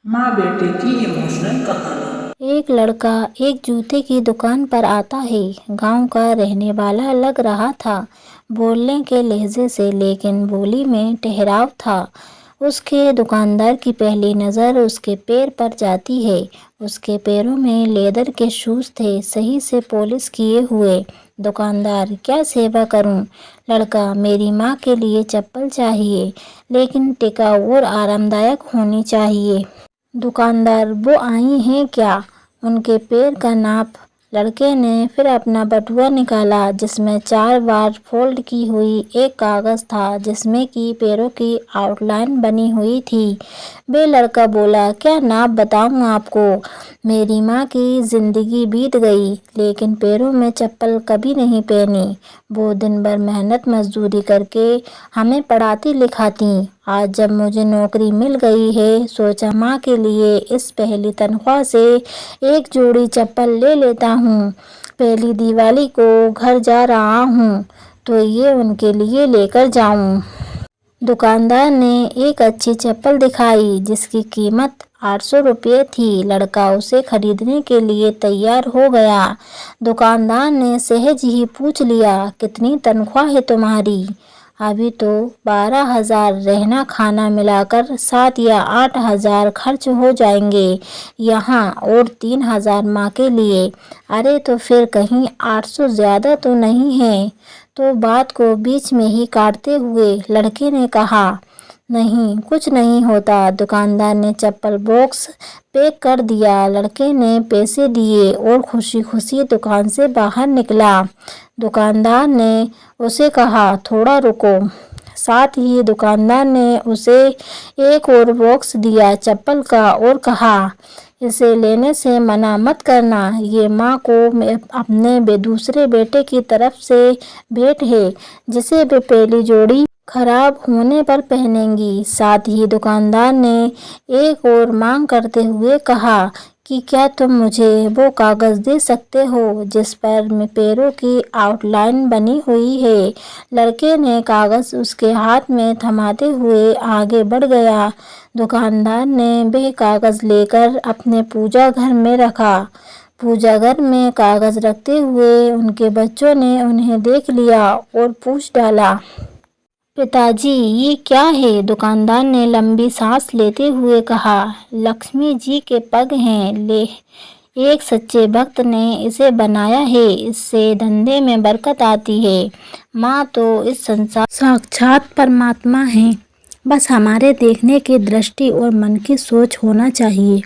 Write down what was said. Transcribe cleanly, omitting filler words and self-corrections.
माँ बेटे की इमोशनल कहानी। एक लड़का एक जूते की दुकान पर आता है। गांव का रहने वाला लग रहा था बोलने के लहजे से, लेकिन बोली में ठहराव था। उसके दुकानदार की पहली नज़र उसके पैर पर जाती है। उसके पैरों में लेदर के शूज थे, सही से पॉलिश किए हुए। दुकानदार, क्या सेवा करूं? लड़का, मेरी माँ के लिए चप्पल चाहिए, लेकिन टिकाऊ और आरामदायक होनी चाहिए। दुकानदार, वो आई हैं क्या? उनके पैर का नाप? लड़के ने फिर अपना बटुआ निकाला, जिसमें 4 बार फोल्ड की हुई एक कागज़ था, जिसमें की पैरों की आउटलाइन बनी हुई थी। बे लड़का बोला, क्या नाप बताऊं आपको? मेरी माँ की ज़िंदगी बीत गई, लेकिन पैरों में चप्पल कभी नहीं पहनी। वो दिन भर मेहनत मजदूरी करके हमें पढ़ाती लिखाती। आज जब मुझे नौकरी मिल गई है, सोचा माँ के लिए इस पहली तनख्वाह से एक जोड़ी चप्पल ले लेता हूँ। पहली दिवाली को घर जा रहा हूँ, तो ये उनके लिए लेकर जाऊँ। दुकानदार ने एक अच्छी चप्पल दिखाई, जिसकी कीमत 800 रुपये थी। लड़का उसे खरीदने के लिए तैयार हो गया। दुकानदार ने सहज ही पूछ लिया, कितनी तनख्वाह है तुम्हारी? अभी तो 12,000, रहना खाना मिलाकर 7 या 8,000 खर्च हो जाएंगे यहाँ, और 3,000 माँ के लिए। अरे तो फिर कहीं 800 ज़्यादा तो नहीं है? तो बात को बीच में ही काटते हुए लड़के ने कहा, नहीं, कुछ नहीं होता। दुकानदार ने चप्पल बॉक्स पैक कर दिया। लड़के ने पैसे दिए और खुशी खुशी दुकान से बाहर निकला। दुकानदार ने उसे कहा, थोड़ा रुको। साथ ही दुकानदार ने उसे एक और बॉक्स दिया चप्पल का और कहा, इसे लेने से मना मत करना, ये माँ को अपने दूसरे बेटे की तरफ से भेंट है, जिसे वे पहली जोड़ी खराब होने पर पहनेंगी। साथ ही दुकानदार ने एक और मांग करते हुए कहा कि क्या तुम मुझे वो कागज़ दे सकते हो जिस पर पैरों की आउटलाइन बनी हुई है? लड़के ने कागज़ उसके हाथ में थमाते हुए आगे बढ़ गया। दुकानदार ने वह कागज़ लेकर अपने पूजा घर में रखा। पूजा घर में कागज़ रखते हुए उनके बच्चों ने उन्हें देख लिया और पूछ डाला, पिताजी, ये क्या है? दुकानदार ने लंबी सांस लेते हुए कहा, लक्ष्मी जी के पग हैं, ले एक सच्चे भक्त ने इसे बनाया है, इससे धंधे में बरकत आती है। माँ तो इस संसार साक्षात परमात्मा है, बस हमारे देखने की दृष्टि और मन की सोच होना चाहिए।